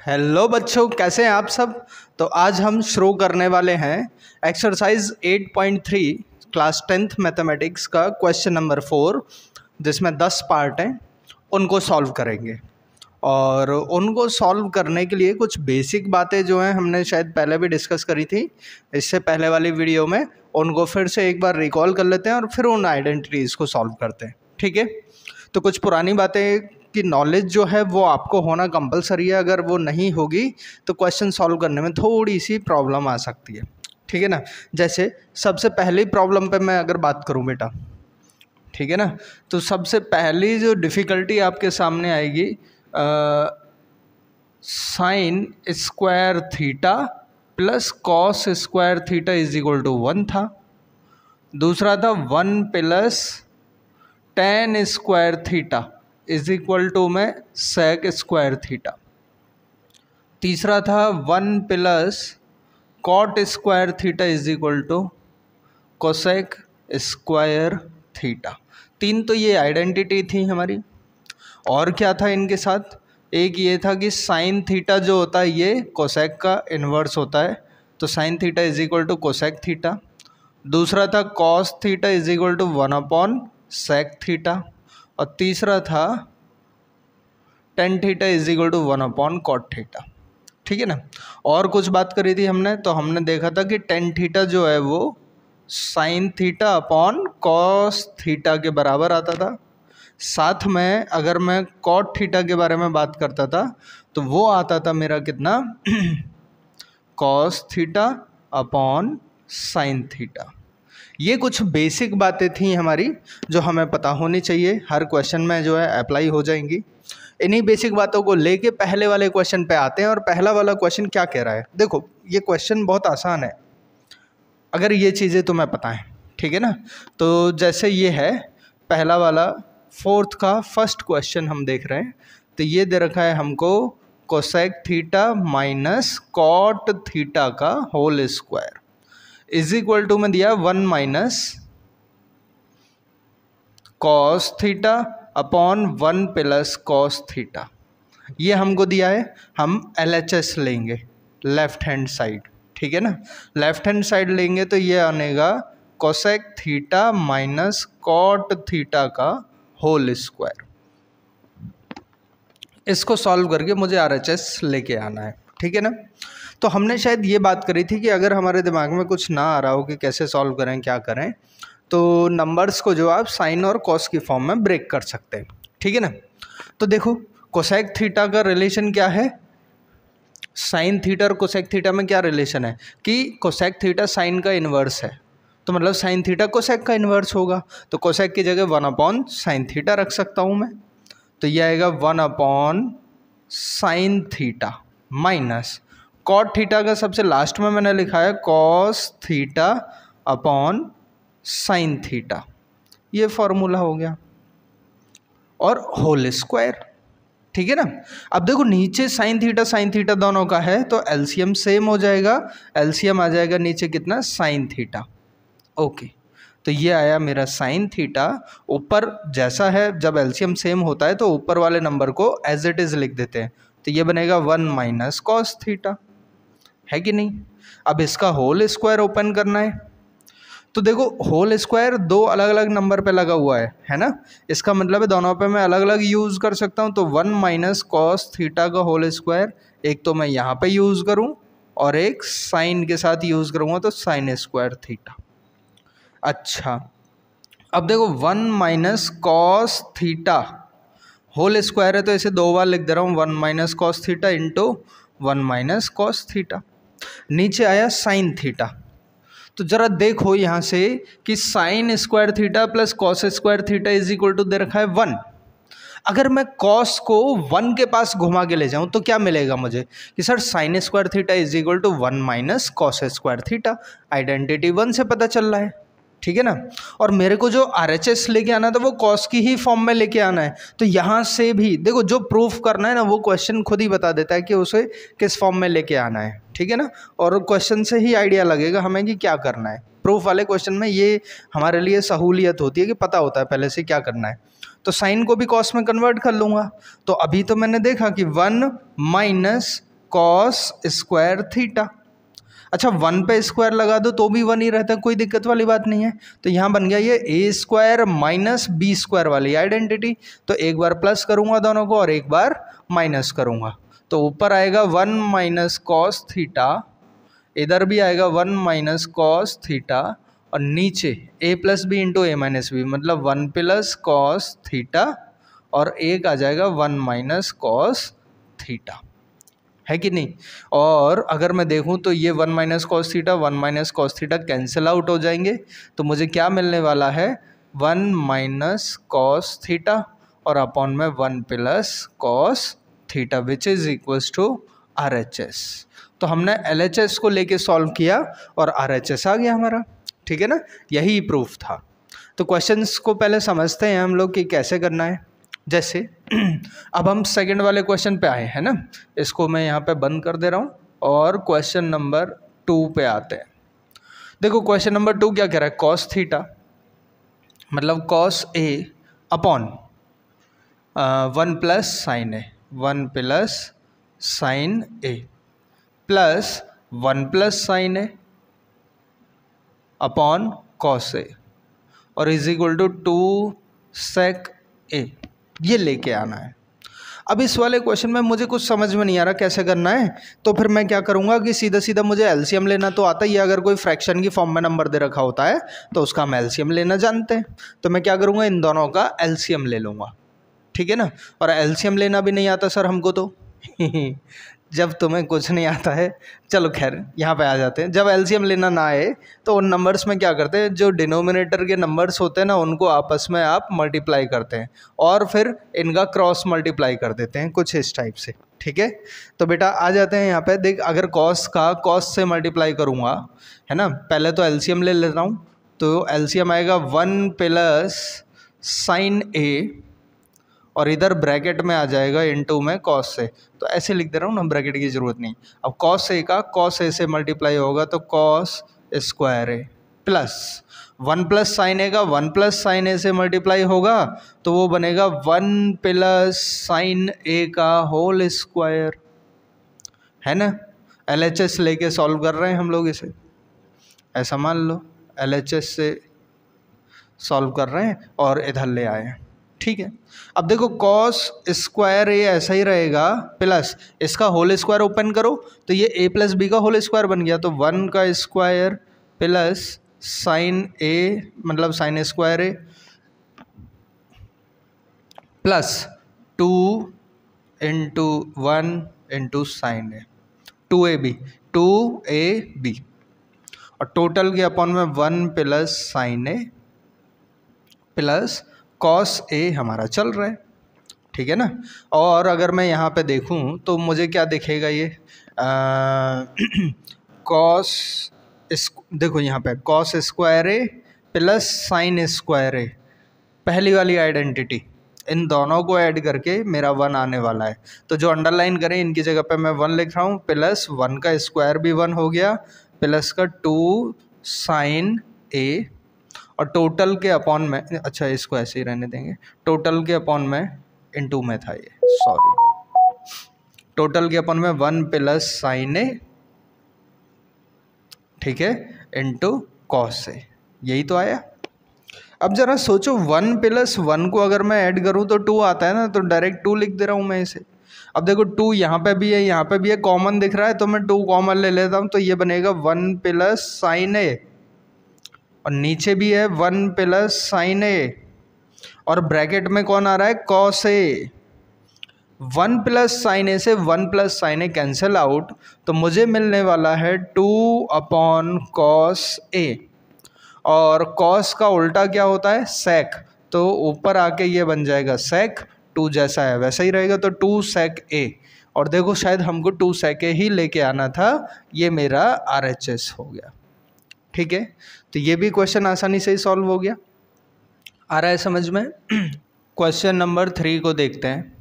Hello बच्चों, कैसे हैं आप सब। तो आज हम शुरू करने वाले हैं एक्सरसाइज 8.3 क्लास 10th मैथमेटिक्स का क्वेश्चन नंबर 4, जिसमें 10 पार्ट हैं। उनको सॉल्व करेंगे और उनको सॉल्व करने के लिए कुछ बेसिक बातें जो हैं हमने शायद पहले भी डिस्कस करी थी इससे पहले वाली वीडियो में, उनको फिर से एक बार रिकॉल कर लेते हैं और फिर उन आइडेंटिटीज़ को सॉल्व करते हैं। ठीक है, तो कुछ पुरानी बातें की नॉलेज जो है वो आपको होना कंपलसरी है। अगर वो नहीं होगी तो क्वेश्चन सॉल्व करने में थोड़ी सी प्रॉब्लम आ सकती है। ठीक है ना। जैसे सबसे पहली प्रॉब्लम पे मैं अगर बात करूं बेटा, ठीक है ना, तो सबसे पहली जो डिफ़िकल्टी आपके सामने आएगी, sine square theta plus cos square theta is equal to 1 था। दूसरा था 1 plus tan square theta is equal to में सेक स्क्वायर थीटा। तीसरा था 1 plus cot square theta is equal to cosec square theta. तीन तो ये आइडेंटिटी थी हमारी। और क्या था इनके साथ, एक ये था कि साइन थीटा जो होता है ये कोसेक का इन्वर्स होता है, तो sine theta is equal to cosec theta. दूसरा था cos theta is equal to 1 sec theta. और तीसरा था tan theta is equal to 1 cot theta. ठीक है ना। और कुछ बात करी थी हमने, तो हमने देखा था कि टेन थीटा जो है वो sine theta upon cos theta के बराबर आता था। साथ में अगर मैं कॉट थीटा के बारे में बात करता था तो वो आता था मेरा कितना cos theta upon sine theta. ये कुछ बेसिक बातें थी हमारी जो हमें पता होनी चाहिए, हर क्वेश्चन में जो है अप्लाई हो जाएंगी। इन्हीं बेसिक बातों को लेके पहले वाले क्वेश्चन पे आते हैं। और पहला वाला क्वेश्चन क्या कह रहा है, देखो ये क्वेश्चन बहुत आसान है अगर ये चीज़ें तुम्हें पता है। ठीक है ना। तो जैसे ये है पहला वाला, फोर्थ का फर्स्ट क्वेश्चन हम देख रहे हैं, तो ये दे रखा है हमको cosec theta minus cot theta का whole square is equal to में दिया 1 minus cos theta upon 1 plus cos theta. ये हमको दिया है, हम LHS लेंगे लेफ्ट हैंड साइड। ठीक है ना। लेफ्ट हैंड साइड लेंगे तो ये आनेगा cosec theta minus cot theta का होल स्क्वायर। इसको सॉल्व करके मुझे RHS लेके आना है। ठीक है ना। तो हमने शायद ये बात करी थी कि अगर हमारे दिमाग में कुछ ना आ रहा हो कि कैसे सॉल्व करें क्या करें, तो नंबर्स को जो आप साइन और कॉस की फॉर्म में ब्रेक कर सकते हैं। ठीक है ना। तो देखो कोसेक थीटा का रिलेशन क्या है, साइन थीटा और कोसेक थीटा में क्या रिलेशन है कि कोसेक थीटा साइन का इन्वर्स है, तो मतलब साइन थीटा कोसेक का इन्वर्स होगा। तो कोसेक की जगह 1 साइन थीटा रख सकता हूँ मैं, तो यह आएगा 1 sine theta minus cot theta का सबसे लास्ट में मैंने लिखा है cos theta upon sine theta. ये फॉर्मूला हो गया और होल स्क्वायर। ठीक है ना। अब देखो नीचे साइन थीटा दोनों का है तो एलसीएम सेम हो जाएगा, एलसीएम आ जाएगा नीचे कितना साइन थीटा। ओके, तो ये आया मेरा साइन थीटा। ऊपर जैसा है जब एलसीएम सेम होता है तो ऊपर वाले नंबर को एज इट इज लिख देते हैं, तो ये बनेगा 1 माइनस कॉस थीटा, है कि नहीं। अब इसका होल स्क्वायर ओपन करना है, तो देखो होल स्क्वायर दो अलग अलग नंबर पे लगा हुआ है ना। इसका मतलब है दोनों पे मैं अलग अलग यूज़ कर सकता हूँ। तो 1 माइनस कॉस थीटा का होल स्क्वायर एक तो मैं यहाँ पे यूज़ करूँ और एक साइन के साथ यूज़ करूँगा, तो साइन स्क्वायर थीटा। अच्छा, अब देखो 1 minus cos theta whole square है तो इसे दो बार लिख दे रहा हूँ, 1 minus cos theta into 1 minus cos theta. नीचे आया साइन थीटा, तो जरा देखो यहाँ से कि sine square theta plus cos square theta is equal to दे रखा है 1। अगर मैं कॉस को 1 के पास घुमा के ले जाऊँ तो क्या मिलेगा मुझे कि sir sine square theta is equal to 1 minus cos square theta. Identity 1 से पता चल रहा है। ठीक है ना। और मेरे को जो RHS लेके आना था वो कॉस की ही फॉर्म में लेके आना है, तो यहाँ से भी देखो जो प्रूफ करना है ना वो क्वेश्चन खुद ही बता देता है कि उसे किस फॉर्म में लेके आना है। ठीक है ना। और क्वेश्चन से ही आइडिया लगेगा हमें कि क्या करना है। प्रूफ वाले क्वेश्चन में ये हमारे लिए सहूलियत होती है कि पता होता है पहले से क्या करना है। तो साइन को भी कॉस में कन्वर्ट कर लूँगा। तो अभी तो मैंने देखा कि 1 माइनस कॉस स्क्वायर थीटा। अच्छा 1 पे स्क्वायर लगा दो तो भी 1 ही रहता है, कोई दिक्कत वाली बात नहीं है। तो यहाँ बन गया ये ए स्क्वायर माइनस बी स्क्वायर वाली आइडेंटिटी। तो एक बार प्लस करूँगा दोनों को और एक बार माइनस करूँगा, तो ऊपर आएगा 1 माइनस कॉस थीटा, इधर भी आएगा 1 माइनस कॉस थीटा, और नीचे a plus B into A minus B, मतलब 1 प्लस कॉस थीटा, और एक आ जाएगा 1 माइनस कॉस थीटा, है कि नहीं। और अगर मैं देखूं तो ये 1 minus cos theta 1 minus cos theta cancel out हो जाएंगे, तो मुझे क्या मिलने वाला है 1 माइनस कॉस थीटा और अपॉन में 1 plus cos theta which is equals to RHS। तो हमने LHS को लेके सॉल्व किया और RHS आ गया हमारा, ठीक है ना, यही प्रूफ था। तो क्वेश्चंस को पहले समझते हैं हम लोग कि कैसे करना है। जैसे अब हम सेकंड वाले क्वेश्चन पे आए हैं ना, इसको मैं यहाँ पे बंद कर दे रहा हूँ और क्वेश्चन नंबर 2 पे आते हैं। देखो क्वेश्चन नंबर 2 क्या कह रहा है, कॉस थीटा मतलब cos A upon 1 plus sine A, 1 plus sine A plus 1 plus sine A upon cos ए और is equal to 2 sec A, ये लेके आना है। अब इस वाले क्वेश्चन में मुझे कुछ समझ में नहीं आ रहा कैसे करना है, तो फिर मैं क्या करूँगा कि सीधा सीधा मुझे एलसीएम लेना तो आता ही है। अगर कोई फ्रैक्शन की फॉर्म में नंबर दे रखा होता है तो उसका हम एलसीएम लेना जानते हैं, तो मैं क्या करूँगा इन दोनों का एलसीएम ले लूँगा, ठीक है ना। और एलसीएम लेना भी नहीं आता सर हमको तो जब तुम्हें कुछ नहीं आता है, चलो खैर यहाँ पे आ जाते हैं। जब एलसीएम लेना ना आए तो उन नंबर्स में क्या करते हैं, जो डिनोमिनेटर के नंबर्स होते हैं ना उनको आपस में आप मल्टीप्लाई करते हैं और फिर इनका क्रॉस मल्टीप्लाई कर देते हैं कुछ इस टाइप से, ठीक है। तो बेटा आ जाते हैं यहाँ पे, देख अगर कॉस का कॉस से मल्टीप्लाई करूँगा, है ना, पहले तो एलसीएम ले लेता हूँ, तो एलसीएम आएगा 1 प्लस साइन ए और इधर ब्रैकेट में आ जाएगा इनटू में कॉस से, तो ऐसे लिख दे रहा हूँ ना, ब्रैकेट की ज़रूरत नहीं। अब कॉस ए का कॉस ए से मल्टीप्लाई होगा तो cos square A plus 1 plus sine ए का 1 प्लस साइन ए से मल्टीप्लाई होगा तो वो बनेगा 1 प्लस साइन ए का होल स्क्वायर, है ना। LHS लेके सॉल्व कर रहे हैं हम लोग इसे, ऐसा मान लो LHS से सॉल्व कर रहे हैं और इधर ले आए हैं, ठीक है। अब देखो कॉस स्क्वायर ए ऐसा ही रहेगा प्लस इसका होल स्क्वायर ओपन करो तो ये ए प्लस बी का होल स्क्वायर बन गया, तो 1 का स्क्वायर प्लस साइन ए मतलब sign square A plus 2 into 1 into sine A, 2ab और टोटल के अपॉन में 1 plus sine A plus cos ए हमारा चल रहा है, ठीक है ना। और अगर मैं यहाँ पे देखूँ तो मुझे क्या दिखेगा, ये कॉस देखो यहाँ पे cos square A plus sign square ए, पहली वाली आइडेंटिटी, इन दोनों को ऐड करके मेरा 1 आने वाला है। तो जो अंडरलाइन करें इनकी जगह पे मैं 1 लिख रहा हूँ, प्लस 1 का स्क्वायर भी 1 हो गया प्लस का 2 साइन ए और टोटल के अपॉन में, अच्छा इसको ऐसे ही रहने देंगे, टोटल के अपॉन में इनटू में था ये, सॉरी, टोटल के अपॉन में 1 प्लस साइन ए, ठीक है, इनटू कॉस ए, यही तो आया। अब जरा सोचो 1 प्लस 1 को अगर मैं ऐड करूं तो 2 आता है ना, तो डायरेक्ट 2 लिख दे रहा हूं मैं इसे। अब देखो 2 यहाँ पे भी है यहाँ पे भी है, कॉमन दिख रहा है तो मैं 2 कॉमन ले लेता हूँ, तो ये बनेगा 1 प्लस साइन ए और नीचे भी है 1 प्लस साइन ए और ब्रैकेट में कौन आ रहा है, cos A. 1 plus sine A से 1 प्लस साइन ए कैंसिल आउट, तो मुझे मिलने वाला है 2 अपॉन कॉस ए, और कॉस का उल्टा क्या होता है, सेक, तो ऊपर आके ये बन जाएगा सेक, 2 जैसा है वैसा ही रहेगा, तो 2 सेक ए। और देखो शायद हमको 2 सेक ए ही लेके आना था, ये मेरा RHS हो गया, ठीक है। तो ये भी क्वेश्चन आसानी से ही सॉल्व हो गया, आ रहा है समझ में। क्वेश्चन नंबर 3 को देखते हैं।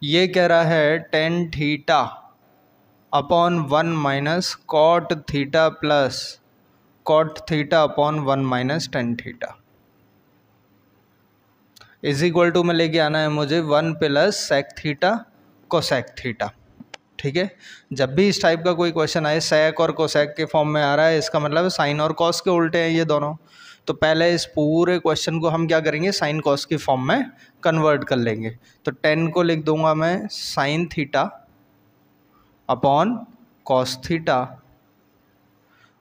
ये कह रहा है tan theta upon 1 minus cot theta plus cot theta upon 1 minus tan theta is equal to में लेके आना है मुझे 1 plus sec theta cosec theta, ठीक है, जब भी इस टाइप का कोई क्वेश्चन आए सेक और कोसेक के फॉर्म में आ रहा है, इसका मतलब साइन और कॉस के उल्टे हैं ये दोनों। तो पहले इस पूरे क्वेश्चन को हम क्या करेंगे, साइन कॉस की फॉर्म में कन्वर्ट कर लेंगे। तो 10 को लिख दूंगा मैं sine theta upon cos theta,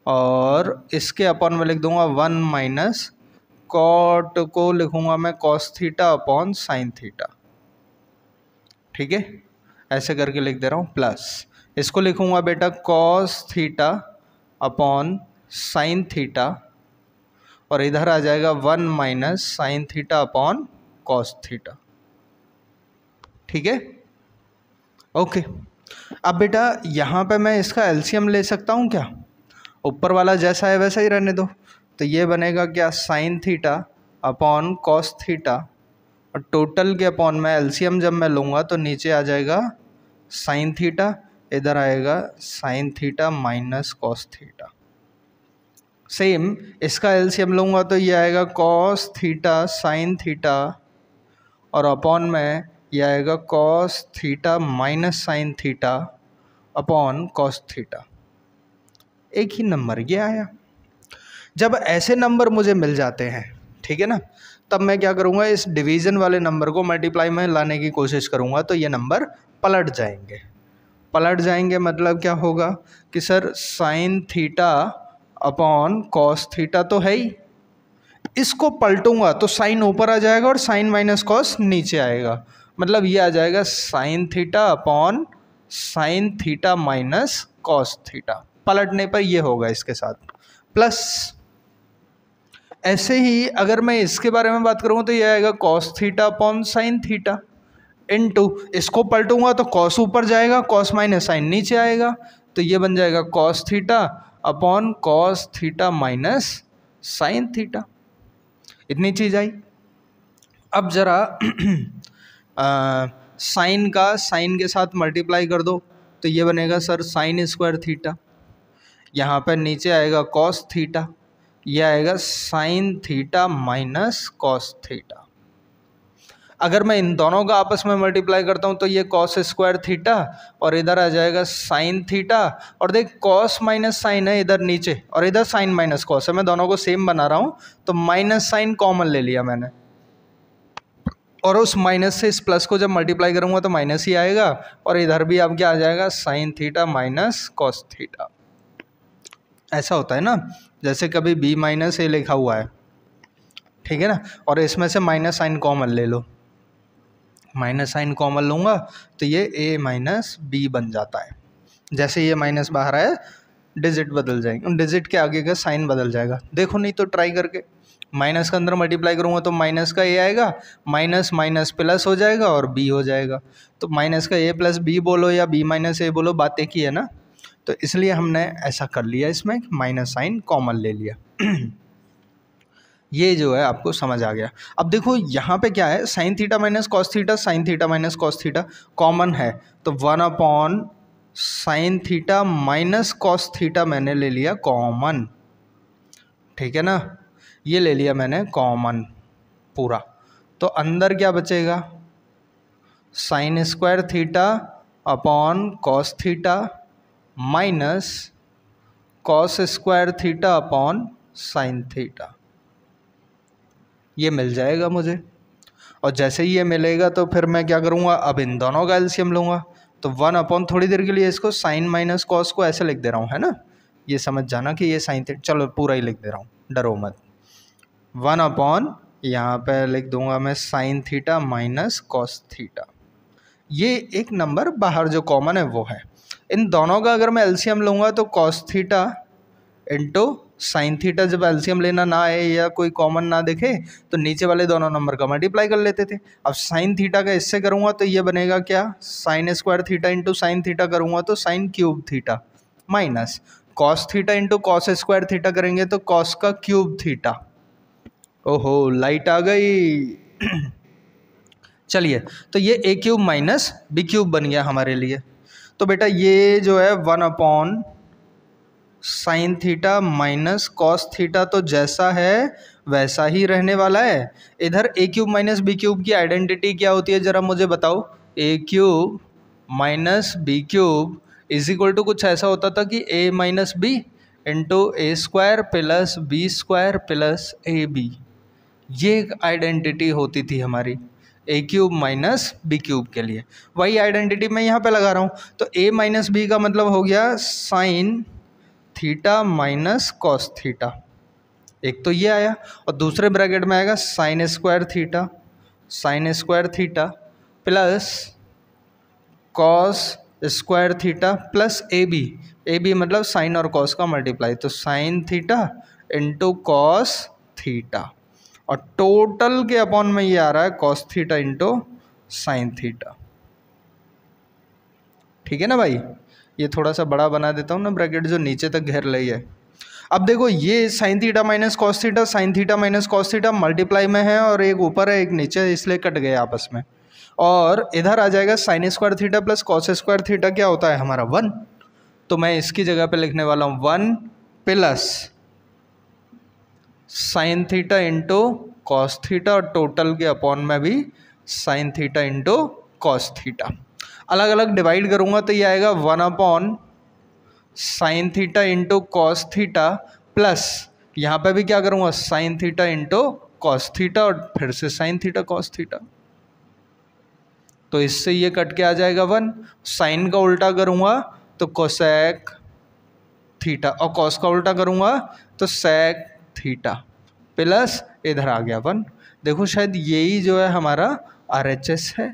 और इसके अपॉन में लिख दूंगा 1 माइनस कॉट को लिखूंगा मैं cos theta upon sine theta. ठीक है, ऐसे करके लिख दे रहा हूँ, प्लस इसको लिखूंगा बेटा cos theta upon sine theta, और इधर आ जाएगा 1 minus sine theta upon cos theta. ठीक है, ओके। अब बेटा यहाँ पे मैं इसका एलसीएम ले सकता हूँ क्या? ऊपर वाला जैसा है वैसा ही रहने दो। तो ये बनेगा क्या, sine theta upon cos theta, और टोटल के अपॉन में एलसीएम जब मैं लूँगा तो नीचे आ जाएगा साइन थीटा, इधर आएगा sign theta minus cos theta. Same इसका एलसीएम लूँगा तो ये आएगा कॉस थीटा साइन थीटा, और अपॉन में ये आएगा cos theta minus sine theta upon cos theta. एक ही नंबर ये आया। जब ऐसे नंबर मुझे मिल जाते हैं, ठीक है ना, तब मैं क्या करूँगा, इस डिवीज़न वाले नंबर को मल्टीप्लाई में लाने की कोशिश करूँगा, तो ये नंबर पलट जाएंगे। पलट जाएंगे मतलब क्या होगा कि sir sine theta upon cos theta तो है ही, इसको पलटूंगा तो साइन ऊपर आ जाएगा और साइन माइनस कॉस नीचे आएगा। मतलब ये आ जाएगा sine theta upon sine theta minus cos theta. पलटने पर ये होगा इसके साथ प्लस। ऐसे ही अगर मैं इसके बारे में बात करूँ तो ये आएगा cos theta upon sine theta into, इसको पलटूंगा तो कॉस ऊपर जाएगा, कॉस माइनस साइन नीचे आएगा, तो ये बन जाएगा cos theta upon cos theta minus sine theta. इतनी चीज़ आई। अब ज़रा साइन का साइन के साथ मल्टीप्लाई कर दो, तो ये बनेगा सर साइन स्क्वायर थीटा, यहाँ पर नीचे आएगा कॉस थीटा, यह आएगा sign theta minus cos theta. अगर मैं इन दोनों का आपस में मल्टीप्लाई करता हूँ तो ये कॉस स्क्वायर थीटा, और इधर आ जाएगा साइन थीटा, और देख कॉस माइनस साइन है इधर नीचे, और इधर साइन माइनस कॉस है, मैं दोनों को सेम बना रहा हूँ, तो माइनस साइन कॉमन ले लिया मैंने, और उस माइनस से इस प्लस को जब मल्टीप्लाई करूँगा तो माइनस ही आएगा, और इधर भी अब क्या आ जाएगा sign theta minus cos theta. ऐसा होता है ना, जैसे कभी b माइनस ए लिखा हुआ है, ठीक है ना, और इसमें से माइनस साइन कॉमन ले लो, माइनस साइन कॉमन लूँगा तो ये a माइनस बी बन जाता है। जैसे ये माइनस बाहर आया डिजिट बदल जाएंगे, डिजिट के आगे का साइन बदल जाएगा। देखो नहीं तो ट्राई करके, माइनस के अंदर मल्टीप्लाई करूँगा तो माइनस का a आएगा, माइनस माइनस प्लस हो जाएगा और b हो जाएगा। तो माइनस का a प्लस b बोलो या b माइनस a बोलो, बात एक ही है ना। तो इसलिए हमने ऐसा कर लिया, इसमें माइनस साइन कॉमन ले लिया। ये जो है आपको समझ आ गया। अब देखो यहाँ पे क्या है, sign theta minus cos theta, sign theta minus cos theta common है, तो 1 upon sine theta minus cos theta मैंने ले लिया कॉमन, ठीक है ना, ये ले लिया मैंने कॉमन पूरा। तो अंदर क्या बचेगा, sign square theta upon cos theta minus cos square theta upon sine theta, ये मिल जाएगा मुझे। और जैसे ही ये मिलेगा तो फिर मैं क्या करूँगा, अब इन दोनों का एलसीएम लूँगा, तो 1 अपॉन थोड़ी देर के लिए इसको साइन माइनस कॉस को ऐसे लिख दे रहा हूँ, है ना, ये समझ जाना कि ये साइन थीटा, चलो पूरा ही लिख दे रहा हूँ, डरो मत। 1 अपॉन यहाँ पे लिख दूंगा मैं sign theta minus cos theta, ये एक नंबर बाहर जो कॉमन है वो है। इन दोनों का अगर मैं एलसीएम लूँगा तो cos theta into sine theta, जब एलसीएम लेना ना आए या कोई कॉमन ना दिखे तो नीचे वाले दोनों नंबर का मल्टीप्लाई कर लेते थे। अब साइन थीटा का इससे करूँगा तो ये बनेगा क्या, sign square theta into sine theta करूँगा तो sign cube theta, minus cos theta into cos square theta करेंगे तो कॉस का क्यूब थीटा। ओहो लाइट आ गई। चलिए, तो ये ए क्यूब माइनस बी क्यूब बन गया हमारे लिए। तो बेटा ये जो है 1 upon sine theta minus cos theta तो जैसा है वैसा ही रहने वाला है। इधर A cube minus B cube की आइडेंटिटी क्या होती है ज़रा मुझे बताओ, A cube minus B cube is equal to कुछ ऐसा होता था कि A minus B into A square plus B square plus A B. ये एक आइडेंटिटी होती थी हमारी A cube minus B cube के लिए। वही आइडेंटिटी मैं यहाँ पे लगा रहा हूँ। तो ए माइनस बी का मतलब हो गया sine theta minus cos theta, एक तो ये आया, और दूसरे ब्रैकेट में आएगा sine square theta plus cos square theta plus A B मतलब साइन और कॉस का मल्टीप्लाई, तो sine theta into cos theta, और टोटल के अपॉन में ये आ रहा है cos theta into sine theta. ठीक है ना भाई, ये थोड़ा सा बड़ा बना देता हूँ ना ब्रैकेट, जो नीचे तक घेर रही है। अब देखो ये sign theta minus cos theta, sign theta minus cos theta multiply में है, और एक ऊपर है एक नीचे, इसलिए कट गए आपस में। और इधर आ जाएगा sign square theta plus cos square theta, क्या होता है हमारा 1। तो मैं इसकी जगह पे लिखने वाला हूँ 1 plus sign theta into cos theta, और टोटल के अपॉन में भी sign theta into cos theta. अलग अलग डिवाइड करूँगा तो ये आएगा 1 upon sine theta into cos theta plus यहाँ पे भी क्या करूँगा sign theta into cos theta, और फिर से साइन थीटा कॉस थीटा। तो इससे ये कट के आ जाएगा 1। साइन का उल्टा करूँगा तो कोसेक थीटा, और कॉस का उल्टा करूँगा तो सेक थीटा, प्लस इधर आ गया 1। देखो शायद यही जो है हमारा RHS है।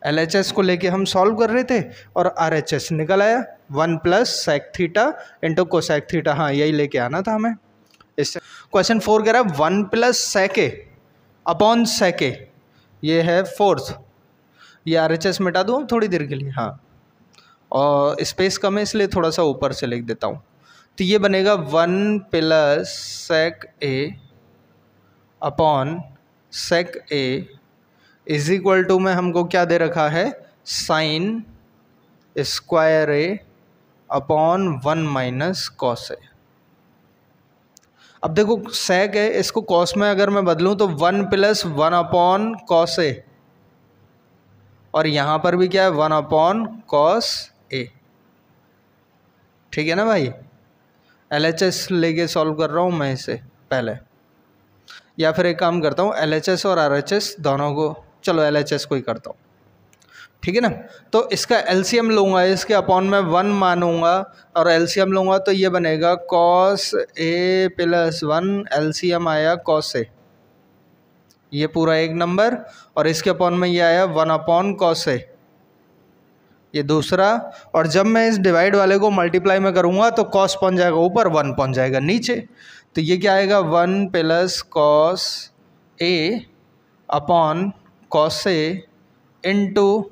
LHS को लेके हम सॉल्व कर रहे थे और RHS निकल आया 1 plus sec theta into cosec theta. हाँ यही लेके आना था हमें। इससे क्वेश्चन 4 कह रहा है 1 plus sec A upon sec A, ये है फोर्थ। ये RHS मिटा दूँ थोड़ी देर के लिए, हाँ, और स्पेस कम है इसलिए थोड़ा सा ऊपर से लिख देता हूँ। तो ये बनेगा 1 plus sec A upon sec A is equal to में हमको क्या दे रखा है sine square A upon 1 minus cos A. अब देखो सेक है, इसको कॉस में अगर मैं बदलूं तो 1 प्लस 1 अपॉन कॉस ए, और यहाँ पर भी क्या है 1 अपॉन कॉस ए। ठीक है ना भाई, LHS लेके सॉल्व कर रहा हूँ मैं इसे पहले, या फिर एक काम करता हूँ LHS और RHS दोनों को, चलो LHS को ही करता हूँ। ठीक है ना, तो इसका LCM लूँगा, इसके अपॉन में 1 मानूंगा और LCM लूँगा तो ये बनेगा कॉस ए प्लस 1, LCM आया कॉस ए, ये पूरा एक नंबर, और इसके अपॉन में ये आया 1 अपॉन कॉस ए, ये दूसरा। और जब मैं इस डिवाइड वाले को मल्टीप्लाई में करूँगा तो कॉस पहुँच जाएगा ऊपर, 1 पहुँच जाएगा नीचे, तो ये क्या आएगा 1 plus cos A upon cos A into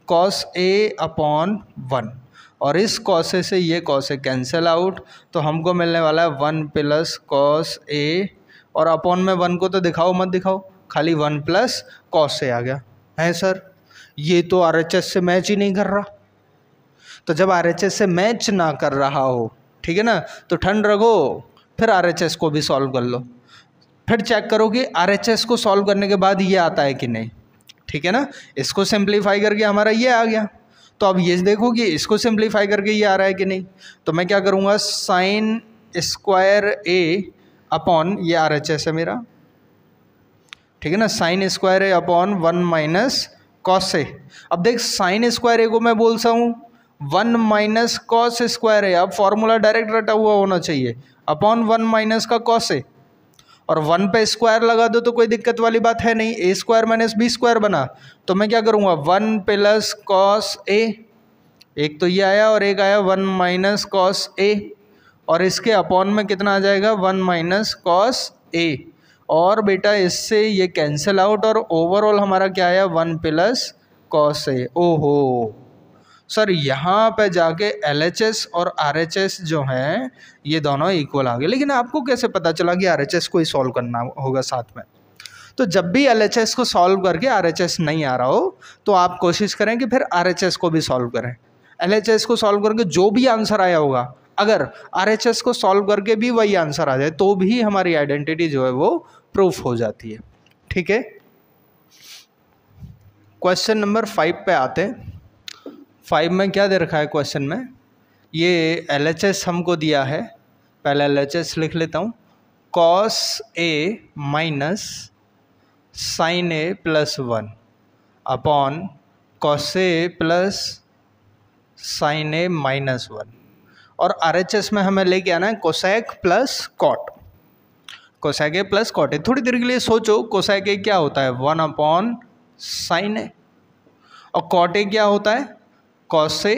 cos A upon 1, और इस कॉस ए से ये कॉस ए कैंसिल आउट, तो हमको मिलने वाला है 1 प्लस कॉस ए, और अपॉन में 1 को तो दिखाओ मत दिखाओ, खाली 1 प्लस कॉस ए आ गया है। सर ये तो RHS से मैच ही नहीं कर रहा। तो जब RHS से मैच ना कर रहा हो, ठीक है ना, तो ठंड रखो, फिर RHS को भी सॉल्व कर लो, फिर चेक करो कि RHS को सॉल्व करने के बाद ये आता है कि नहीं। ठीक है ना, इसको सिंप्लीफाई करके हमारा ये आ गया, तो अब ये देखो कि इसको सिंप्लीफाई करके ये आ रहा है कि नहीं। तो मैं क्या करूँगा साइन स्क्वायर ए अपॉन, ये RHS है मेरा, ठीक है ना, sign square A upon 1 minus cos A. अब देख साइन स्क्वायर ए को मैं बोल सा हूँ 1 माइनस कॉस स्क्वायर ए, अब फॉर्मूला डायरेक्ट रटा हुआ होना चाहिए, अपॉन 1 माइनस का कॉस ए, और 1 पे स्क्वायर लगा दो तो कोई दिक्कत वाली बात है नहीं, ए स्क्वायर माइनस बी स्क्वायर बना। तो मैं क्या करूँगा 1 प्लस कॉस ए, एक तो ये आया और एक आया 1 माइनस कॉस ए, और इसके अपॉन में कितना आ जाएगा 1 माइनस कॉस ए, और बेटा इससे ये कैंसिल आउट, और ओवरऑल हमारा क्या आया 1 प्लस कॉस ए। ओहो सर, यहाँ पे जाके LHS और RHS जो हैं ये दोनों इक्वल आ गए, लेकिन आपको कैसे पता चला कि RHS को ही सॉल्व करना होगा साथ में। तो जब भी LHS को सॉल्व करके RHS नहीं आ रहा हो तो आप कोशिश करें कि फिर RHS को भी सॉल्व करें। LHS को सॉल्व करके जो भी आंसर आया होगा, अगर RHS को सॉल्व करके भी वही आंसर आ जाए तो भी हमारी आइडेंटिटी जो है वो प्रूफ हो जाती है। ठीक है, क्वेश्चन नंबर 5 पे आते हैं। 5 में क्या दे रखा है क्वेश्चन में, ये LHS हमको दिया है। पहले LHS लिख लेता हूँ। cos A minus sine A plus 1 upon cos A plus sine A minus 1, और RHS में हमें लेके आना है cosec plus cot. Cosec A plus cot A. थोड़ी देर के लिए सोचो, कोसेक ए क्या होता है 1 अपॉन साइन ए, और कॉट ए क्या होता है कॉस ए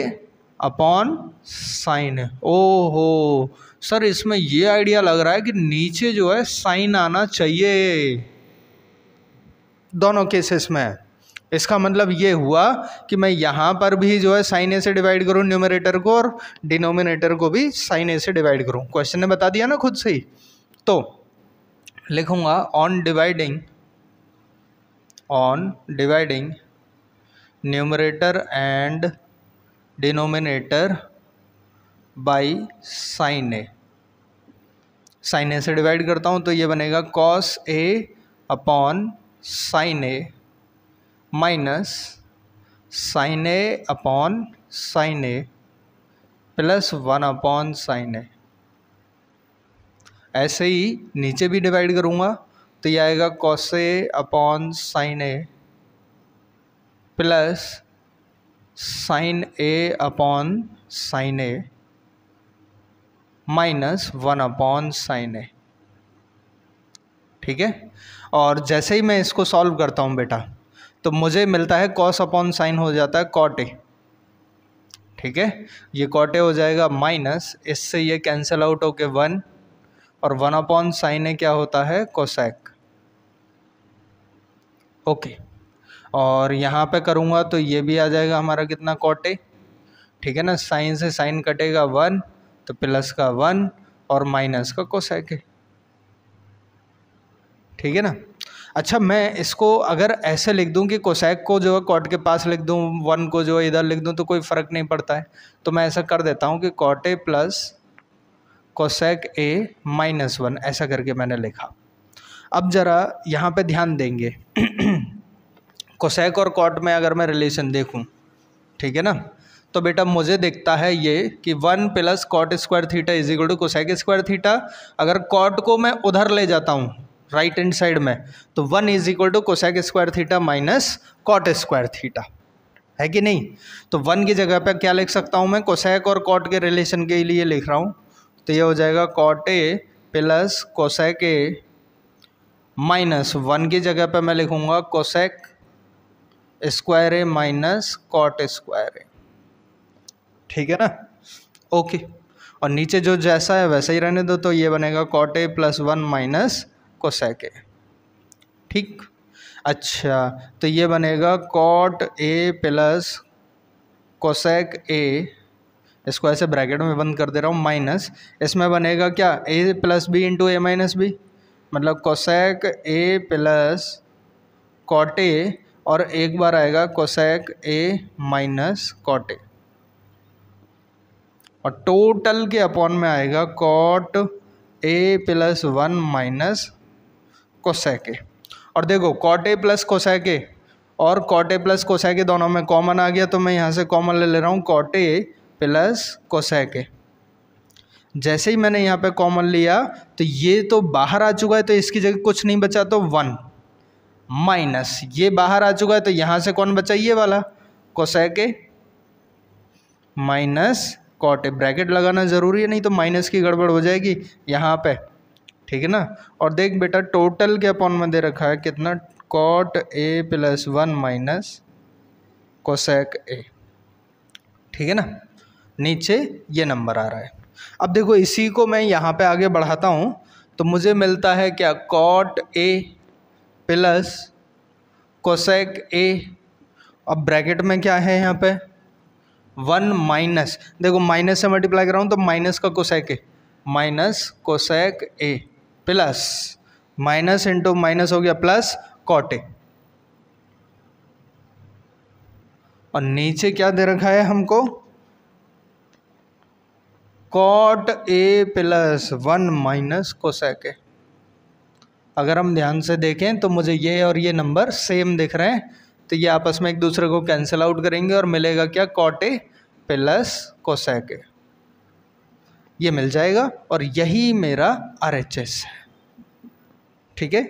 अपॉन साइन ए। ओहो सर, इसमें ये आइडिया लग रहा है कि नीचे जो है साइन आना चाहिए दोनों केसेस में। इसका मतलब ये हुआ कि मैं यहाँ पर भी जो है साइन ए से डिवाइड करूँ न्यूमरेटर को, और डिनोमिनेटर को भी साइन ए से डिवाइड करूँ। क्वेश्चन ने बता दिया ना खुद से ही। तो लिखूँगा on dividing numerator and denominator by sine A. Sine A से डिवाइड करता हूँ तो ये बनेगा cos A upon sine A minus sine A upon sine A plus 1 upon sine A. ऐसे ही नीचे भी डिवाइड करूँगा तो ये आएगा cos A upon sine A plus sine A upon sine A minus 1 upon sine A. ठीक है, और जैसे ही मैं इसको सॉल्व करता हूँ बेटा, तो मुझे मिलता है कॉस अपॉन साइन हो जाता है कॉट ए। ठीक है, ये कॉट ए हो जाएगा माइनस, इससे ये कैंसिल आउट होके 1, और 1 अपॉन साइन ए क्या होता है कोसेक। ओके, और यहाँ पे करूँगा तो ये भी आ जाएगा हमारा कितना कॉट ए। ठीक है ना, साइन से साइन कटेगा 1, तो प्लस का 1 और माइनस का कोसेक है। ठीक है ना। अच्छा, मैं इसको अगर ऐसे लिख दूं कि कोसेक को जो है कॉट के पास लिख दूं, 1 को जो है इधर लिख दूं, तो कोई फ़र्क नहीं पड़ता है। तो मैं ऐसा कर देता हूं कि cot A plus cosec A minus 1, ऐसा करके मैंने लिखा। अब ज़रा यहाँ पे ध्यान देंगे कोसेक और कॉट में अगर मैं रिलेशन देखूं, ठीक है ना, तो बेटा मुझे दिखता है ये कि 1 plus cot square theta is equal to cosec square theta. अगर कॉट को मैं उधर ले जाता हूँ राइट हैंड साइड में, तो 1 is equal to cosec square theta minus cot square theta, है कि नहीं। तो 1 की जगह पे क्या लिख सकता हूँ मैं, कोसेक और कॉट के रिलेशन के लिए लिख रहा हूँ, तो ये हो जाएगा cot A plus cosec A minus 1 की जगह पे मैं लिखूँगा cosec square A minus cot square A. ठीक है ना, ओके। और नीचे जो जैसा है वैसा ही रहने दो, तो ये बनेगा cot A plus 1 minus cosec A. ठीक, अच्छा, तो ये बनेगा cot A plus cosec A, इसको ऐसे ब्रैकेट में बंद कर दे रहा हूँ, माइनस इसमें बनेगा क्या A plus B into A minus B, मतलब cosec A plus cot A, और एक बार आएगा cosec A minus cot A, और टोटल के अपॉन में आएगा cot A plus 1 minus cosec A. और देखो cot A plus cosec A और cot A plus cosec A दोनों में कॉमन आ गया, तो मैं यहाँ से कॉमन ले रहा हूँ cot A plus cosec A. जैसे ही मैंने यहाँ पे कॉमन लिया तो ये तो बाहर आ चुका है, तो इसकी जगह कुछ नहीं बचा, तो 1 माइनस ये बाहर आ चुका है, तो यहाँ से कौन बचा, ये वाला cosec A minus cot A. Bracket लगाना ज़रूरी है, नहीं तो माइनस की गड़बड़ हो जाएगी यहाँ पे। ठीक है ना, और देख बेटा टोटल के अपॉन में दे रखा है कितना, cot A plus 1 minus cosec A. ठीक है ना, नीचे ये नंबर आ रहा है। अब देखो इसी को मैं यहाँ पे आगे बढ़ाता हूँ, तो मुझे मिलता है क्या, cot A plus cosec A. अब ब्रैकेट में क्या है यहाँ पे 1 माइनस, देखो माइनस से मल्टीप्लाई कर रहा हूँ तो माइनस का cosec A, minus cosec A plus minus into minus हो गया प्लस कॉट ए, और नीचे क्या दे रखा है हमको, cot A plus 1 minus cosec A. अगर हम ध्यान से देखें तो मुझे ये और ये नंबर सेम दिख रहे हैं, तो ये आपस में एक दूसरे को कैंसिल आउट करेंगे और मिलेगा क्या, cot A plus cosec A, ये मिल जाएगा और यही मेरा RHS है। ठीक है।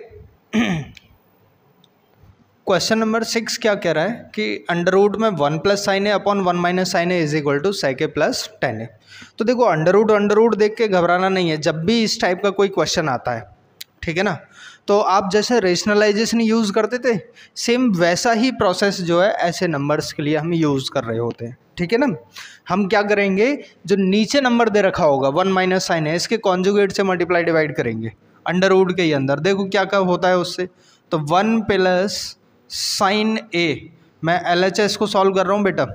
क्वेश्चन नंबर 6 क्या कह रहा है कि अंडर रूट में 1 plus sine A upon 1 minus sine A is equal to sec A plus tan A. तो देखो अंडर रूट देख के घबराना नहीं है, जब भी इस टाइप का कोई क्वेश्चन आता है, ठीक है ना, तो आप जैसे रेशनलाइजेशन यूज़ करते थे सेम वैसा ही प्रोसेस जो है ऐसे नंबर्स के लिए हम यूज़ कर रहे होते हैं। ठीक है ना, हम क्या करेंगे, जो नीचे नंबर दे रखा होगा 1 माइनस साइन है, इसके कॉन्जुगेट से मल्टीप्लाई डिवाइड करेंगे अंडर रूट के ही अंदर। देखो क्या क्या होता है उससे, तो 1 प्लस साइन ए, मैं LHS को सॉल्व कर रहा हूँ बेटा,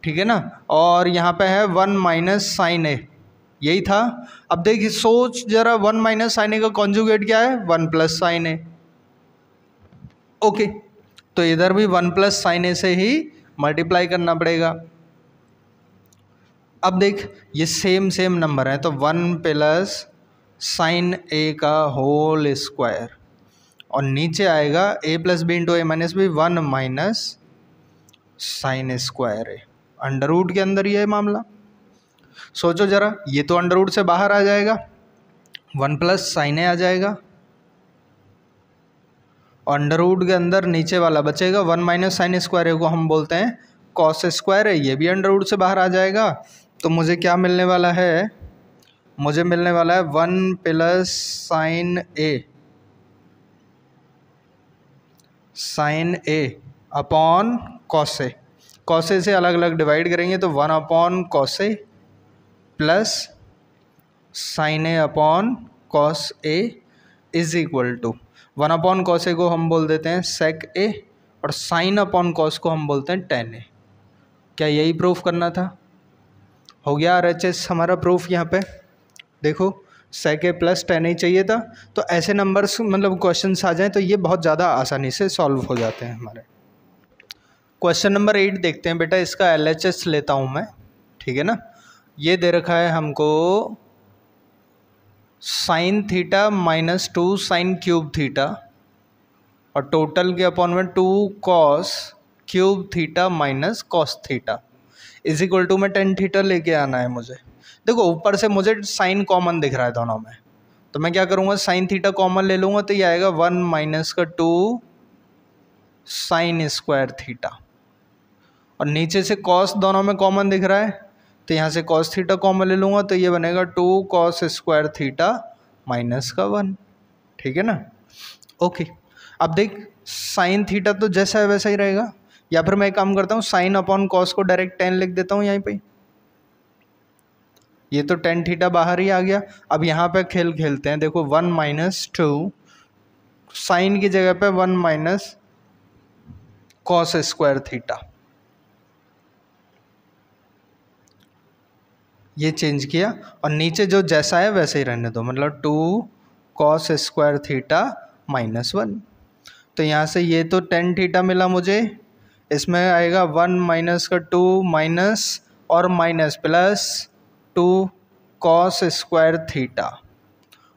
ठीक है ना, और यहाँ पे है 1 माइनस साइन ए, यही था। अब देखिए सोच जरा, 1 माइनस साइन ए का कॉन्जुगेट क्या है, 1 प्लस साइन ए। ओके, तो इधर भी 1 प्लस साइन ए से ही मल्टीप्लाई करना पड़ेगा। अब देख ये सेम नंबर है, तो 1 प्लस साइन ए का होल स्क्वायर और नीचे आएगा a plus B into A minus B, 1 minus sine square A. Under root के अंदर ये है मामला। सोचो जरा, ये तो अंडर रूट से बाहर आ जाएगा, 1 प्लस साइन ए आ जाएगा और अंडर रूट के अंदर नीचे वाला बचेगा 1 माइनस साइन स्क्वायर ए को हम बोलते हैं कॉस स्क्वायर है, ये भी अंडर रूट से बाहर आ जाएगा। तो मुझे क्या मिलने वाला है, मुझे मिलने वाला है 1 plus sine A upon cos A. Cos A से अलग अलग डिवाइड करेंगे तो 1 upon cos A plus sine A upon cos A is equal to 1 upon cos A को हम बोल देते हैं सेक ए और साइन अपॉन कॉस को हम बोलते हैं टेन ए। क्या यही प्रूफ करना था? हो गया RHS हमारा प्रूफ। यहाँ पे देखो सेक ए प्लस टेन ए चाहिए था, तो ऐसे नंबर्स मतलब क्वेश्चंस आ जाएं तो ये बहुत ज़्यादा आसानी से सॉल्व हो जाते हैं हमारे। क्वेश्चन नंबर 8 देखते हैं बेटा, इसका LHS लेता हूँ मैं, ठीक है ना। ये दे रखा है हमको sine theta minus 2 sine cube theta और टोटल के अपॉन में 2 cos cube theta minus cos theta is equal to में टेन थीटा लेके आना है मुझे। देखो ऊपर से मुझे साइन कॉमन दिख रहा है दोनों में, तो मैं क्या करूँगा, साइन थीटा कॉमन ले लूँगा तो ये आएगा 1 माइनस का 2 साइन स्क्वायर थीटा और नीचे से कॉस दोनों में कॉमन दिख रहा है तो यहाँ से कॉस थीटा कॉमन ले लूँगा तो ये बनेगा 2 कॉस स्क्वायर थीटा माइनस का 1। ठीक है ना। ओके, अब देख साइन थीटा तो जैसा है वैसा ही रहेगा, या फिर मैं एक काम करता हूँ साइन अपॉन कॉस को डायरेक्ट 10 लिख देता हूँ यहीं पे। ये तो टेन थीटा बाहर ही आ गया। अब यहाँ पे खेल खेलते हैं, देखो 1 माइनस 2 साइन की जगह पे 1 माइनस कॉस स्क्वायर थीटा, ये चेंज किया और नीचे जो जैसा है वैसे ही रहने दो, मतलब 2 कॉस स्क्वायर थीटा माइनस 1। तो यहाँ से ये तो टेन थीटा मिला मुझे, इसमें आएगा 1 माइनस का 2 माइनस और minus plus 2 cos square theta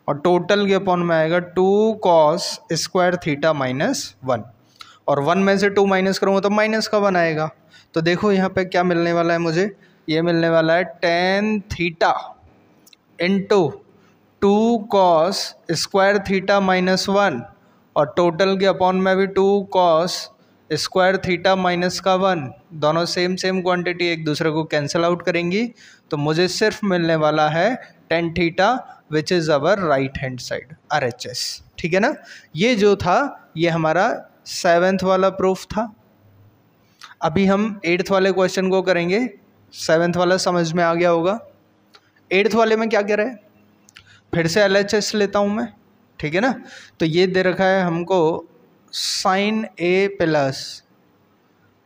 और टोटल के अपॉन में आएगा 2 कॉस स्क्वायर थीटा माइनस 1 और 1 में से 2 माइनस करूँगा तो माइनस का 1 आएगा। तो देखो यहाँ पे क्या मिलने वाला है मुझे, ये मिलने वाला है tan theta into 2 cos square theta minus 1 और टोटल के अपॉन में भी 2 कॉस स्क्वायर थीटा माइनस का 1, दोनों सेम क्वांटिटी एक दूसरे को कैंसिल आउट करेंगी तो मुझे सिर्फ मिलने वाला है tan theta which is our right hand side RHS। ठीक है ना। ये जो था ये हमारा 7th वाला प्रूफ था। अभी हम 8th वाले क्वेश्चन को करेंगे। 7th वाला समझ में आ गया होगा। 8th वाले में क्या कह रहे हैं, फिर से LHS लेता हूँ मैं, ठीक है ना। तो ये दे रखा है हमको sine A plus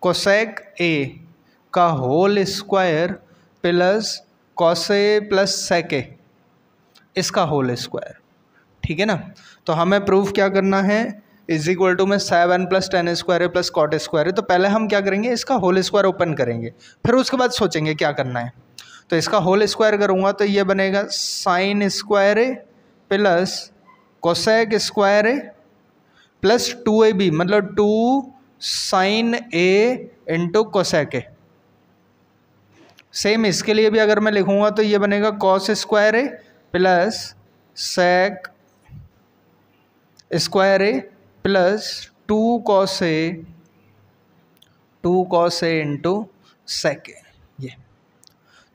cosec A का whole square plus cos A plus sec A इसका होल स्क्वायर, ठीक है ना। तो हमें प्रूफ क्या करना है, इज इक्वल टू में 7 प्लस टेन स्क्वायर है प्लस कॉट स्क्वायर है। तो पहले हम क्या करेंगे, इसका होल स्क्वायर ओपन करेंगे, फिर उसके बाद सोचेंगे क्या करना है। तो इसका होल स्क्वायर करूँगा तो ये बनेगा sine square A plus cosec square A plus 2ab, मतलब 2 sine A into cosec A. Same इसके लिए भी अगर मैं लिखूंगा तो ये बनेगा cos square A plus sec square A plus 2 cos A into sec A. ये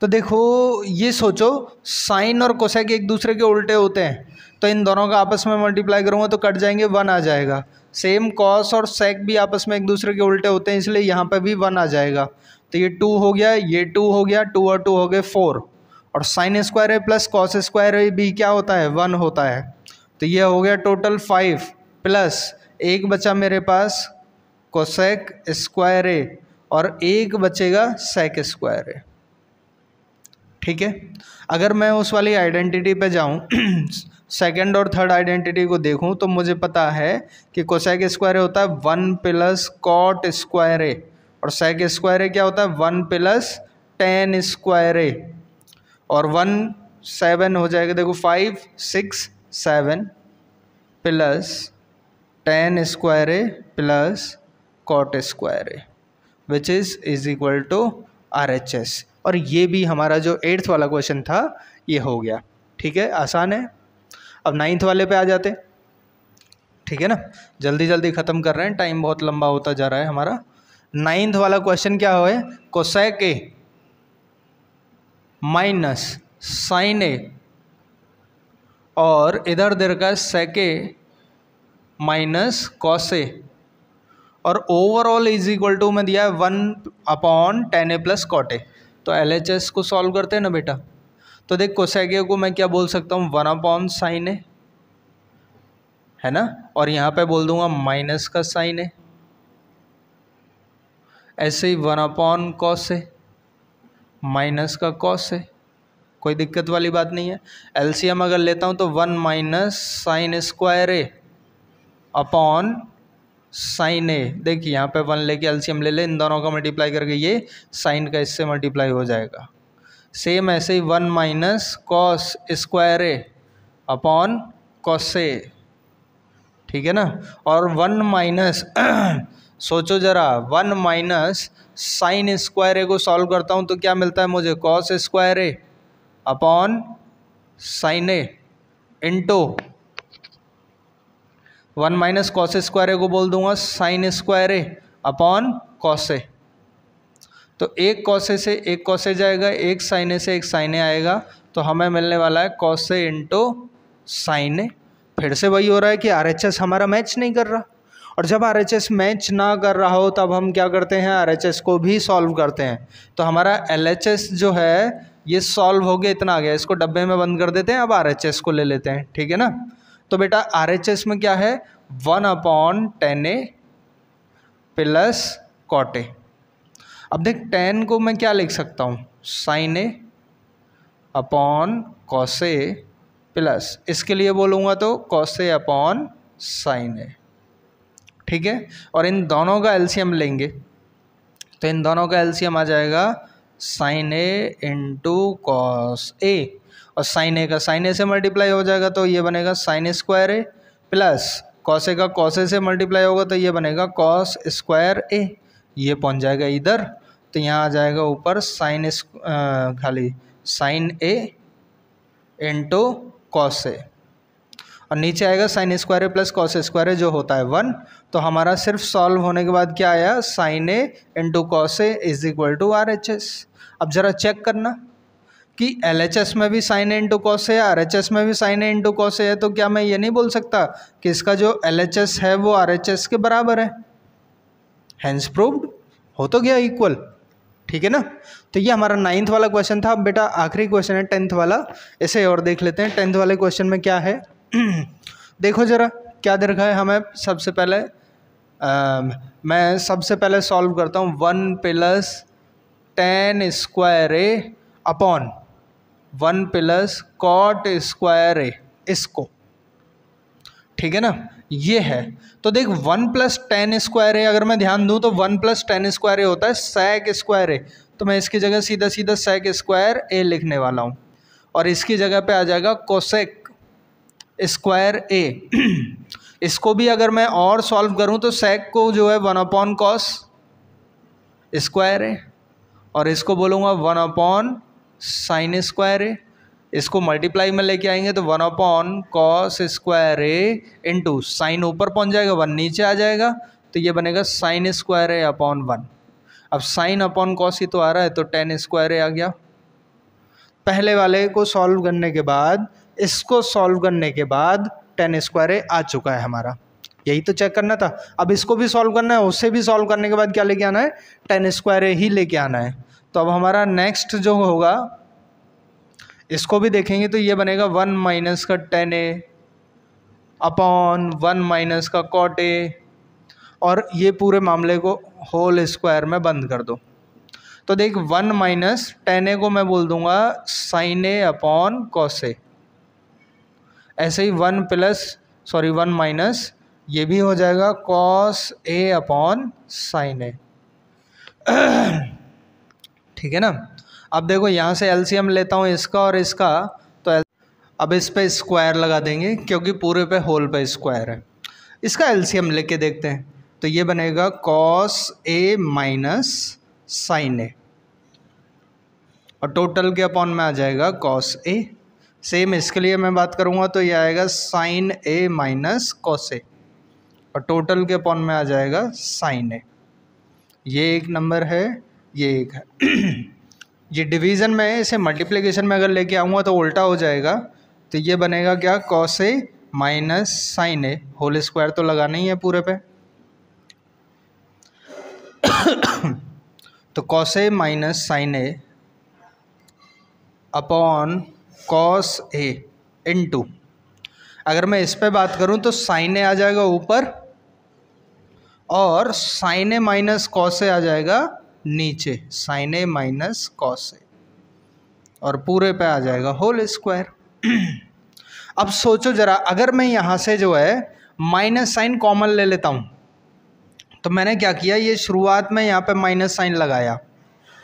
तो देखो, ये सोचो साइन और कोसेक एक दूसरे के उल्टे होते हैं, तो इन दोनों का आपस में मल्टीप्लाई करूँगा तो कट जाएंगे, 1 आ जाएगा। सेम कॉस और सेक भी आपस में एक दूसरे के उल्टे होते हैं, इसलिए यहाँ पे भी 1 आ जाएगा। तो ये 2 हो गया, ये 2 हो गया, 2 और 2 हो गए 4। और sign square A plus cos square ए भी क्या होता है, 1 होता है। तो ये हो गया टोटल 5 प्लस एक बचा मेरे पास कोसेक स्क्वायर ए और एक बचेगा सेक स्क्वायर ए। ठीक है, अगर मैं उस वाली आइडेंटिटी पे जाऊं सेकंड और थर्ड आइडेंटिटी को देखूं तो मुझे पता है कि कोसेक स्क्वायर होता है 1 प्लस कॉट स्क्वायर ए और सेक स्क्वायर ए क्या होता है 1 प्लस टेन स्क्वायर ए और 1 7 हो जाएगा। देखो 5 6 7 plus tan square A plus cot square A which is equal to RHS। और ये भी हमारा जो 8th वाला क्वेश्चन था ये हो गया। ठीक है, आसान है। अब 9th वाले पे आ जाते। ठीक है ना, जल्दी जल्दी ख़त्म कर रहे हैं, टाइम बहुत लंबा होता जा रहा है हमारा। 9th वाला क्वेश्चन क्या है, कोसेक ए माइनस साइन ए और इधर दे रखा है सेक ए माइनस कॉस ए और ओवरऑल इज इक्वल टू में दिया है 1/10 a प्लस कॉट ए। तो LHS को सॉल्व करते हैं ना बेटा। तो देख कोसेक ए को मैं क्या बोल सकता हूँ 1/sin ए, है ना, और यहाँ पे बोल दूंगा माइनस का साइन ए, ऐसे ही 1/cos ए माइनस का कॉस ए, कोई दिक्कत वाली बात नहीं है। LCM अगर लेता हूँ तो 1 minus sine square A upon sine ए। देखिए यहाँ पे 1 लेके LCM ले ले, इन दोनों का मल्टीप्लाई करके ये साइन का इससे मल्टीप्लाई हो जाएगा। सेम ऐसे ही 1 minus cos square A upon cos ए। ठीक है ना, और 1 माइनस सोचो ज़रा, 1 माइनस साइन स्क्वायर ए को सॉल्व करता हूँ तो क्या मिलता है मुझे, cos square A upon sine A into 1 minus cos square ए को बोल दूंगा sign square A upon cos ए। तो एक कॉस ए से एक कॉस ए जाएगा, एक साइन ए से एक साइन ए आएगा, तो हमें मिलने वाला है कॉस ए इंटू साइन ए। फिर से वही हो रहा है कि RHS हमारा मैच नहीं कर रहा, और जब RHS मैच ना कर रहा हो तब हम क्या करते हैं, RHS को भी सॉल्व करते हैं। तो हमारा LHS जो है ये सॉल्व हो गया, इतना आ गया, इसको डब्बे में बंद कर देते हैं। अब RHS को ले लेते हैं। ठीक है ना, तो बेटा RHS में क्या है 1/10 a प्लस कॉट ए। अब देख 10 को मैं क्या लिख सकता हूँ, sign A upon cos A plus इसके लिए बोलूँगा तो cos A upon sine A. ठीक है, और इन दोनों का LCM लेंगे तो इन दोनों का LCM आ जाएगा साइन ए इंटू कॉस ए, और साइन ए का साइन ए से मल्टीप्लाई हो जाएगा तो ये बनेगा sine square A plus cos ए का कॉस ए से मल्टीप्लाई होगा तो ये बनेगा कॉस स्क्वायर ए। ये पहुंच जाएगा इधर, तो यहाँ आ जाएगा ऊपर साइन खाली साइन ए इंटू कॉस ए, और नीचे आएगा sine square A plus cos square ए जो होता है 1। तो हमारा सिर्फ सॉल्व होने के बाद क्या आया, sine A into cos A is equal to RHS। अब ज़रा चेक करना कि LHS में भी sine A into cos A है, RHS में भी sine A into cos A है, तो क्या मैं ये नहीं बोल सकता कि इसका जो LHS है वो RHS के बराबर है। हैंस प्रूव्ड, हो तो गया इक्वल। ठीक है ना, तो ये हमारा 9th वाला क्वेश्चन था। अब बेटा आखिरी क्वेश्चन है 10th वाला, इसे और देख लेते हैं। 10th वाले क्वेश्चन में क्या है देखो ज़रा क्या दे रखा है हमें। सबसे पहले मैं सबसे पहले सॉल्व करता हूँ 1 plus tan square A upon 1 plus cot square ए, इसको। ठीक है ना, ये है। तो देख 1 प्लस टेन स्क्वायर ए अगर मैं ध्यान दूँ तो 1 प्लस टेन स्क्वायर ए होता है सेक स्क्वायर ए, तो मैं इसकी जगह सीधा सीधा सेक स्क्वायर ए लिखने वाला हूँ, और इसकी जगह पे आ जाएगा कोसेक स्क्वायर ए इसको भी अगर मैं और सॉल्व करूं तो सेक को जो है 1/cos स्क्वायर है, और इसको बोलूँगा 1/sin स्क्वायर है। इसको मल्टीप्लाई में लेके आएंगे तो 1/cos स्क्वायर ए इंटू साइन ऊपर पहुंच जाएगा, 1 नीचे आ जाएगा, तो ये बनेगा sin स्क्वायर ए अपॉन 1। अब साइन अपॉन कॉस ही तो आ रहा है, तो tan स्क्वायर ए आ गया। पहले वाले को सॉल्व करने के बाद इसको सॉल्व करने के बाद tan स्क्वायर ए आ चुका है हमारा, यही तो चेक करना था। अब इसको भी सॉल्व करना है, उससे भी सॉल्व करने के बाद क्या लेके आना है, tan स्क्वायर ए ही लेके आना है। तो अब हमारा नेक्स्ट जो होगा इसको भी देखेंगे तो ये बनेगा 1 माइनस का tan ए अपॉन 1 माइनस का cot ए, और ये पूरे मामले को होल स्क्वायर में बंद कर दो। तो देख 1 माइनस tan ए को मैं बोल दूंगा sin ए अपॉन cos ए, ऐसे ही 1 माइनस ये भी हो जाएगा cos ए अपॉन sin ए। ठीक है ना। अब देखो यहाँ से एलसीएम लेता हूँ इसका और इसका, तो अब इस पे स्क्वायर लगा देंगे क्योंकि पूरे पे होल पे स्क्वायर है। इसका एलसीएम लेके देखते हैं, तो ये बनेगा cos ए माइनस sin ए, और टोटल के अपॉन में आ जाएगा cos ए। सेम इसके लिए मैं बात करूँगा तो ये आएगा sin ए माइनस cos ए, और टोटल के अपॉन में आ जाएगा sin ए। ये एक नंबर है, ये एक है। ये डिवीज़न में, इसे मल्टीप्लिकेशन में अगर लेके आऊँगा तो उल्टा हो जाएगा, तो ये बनेगा क्या, cos ए माइनस sin ए, होल स्क्वायर तो लगाना ही है पूरे पे। तो cos A minus sin A upon cos A into, अगर मैं इस पे बात करूं तो sin ए आ जाएगा ऊपर, और sin ए माइनस cos ए आ जाएगा नीचे, sin ए माइनस cos ए, और पूरे पे आ जाएगा होल स्क्वायर। अब सोचो जरा, अगर मैं यहाँ से जो है माइनस साइन कॉमन ले लेता हूँ, तो मैंने क्या किया, ये शुरुआत में यहाँ पे माइनस साइन लगाया,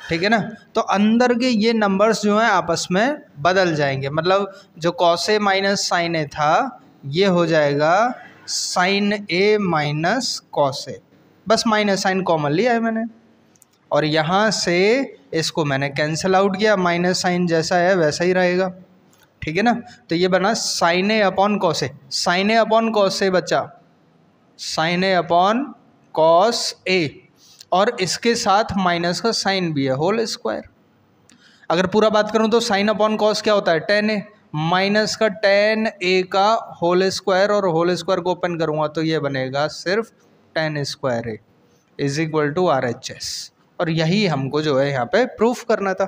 ठीक है ना, तो अंदर के ये नंबर्स जो हैं आपस में बदल जाएंगे। मतलब जो cos ए माइनस साइन ए था, ये हो जाएगा sin ए माइनस cos ए, बस माइनस साइन कॉमन लिया है मैंने, और यहाँ से इसको मैंने कैंसिल आउट किया, माइनस साइन जैसा है वैसा ही रहेगा, ठीक है ना। तो ये बना sin ए अपॉन cos ए, sin ए अपॉन cos ए बचा sin ए अपॉन cos ए, और इसके साथ माइनस का साइन भी है, होल स्क्वायर। अगर पूरा बात करूं तो sin अपॉन cos क्या होता है, tan ए, माइनस का tan ए का होल स्क्वायर, और होल स्क्वायर को ओपन करूंगा तो ये बनेगा सिर्फ tan square A is equal to RHS, और यही हमको जो है यहाँ पे प्रूफ करना था।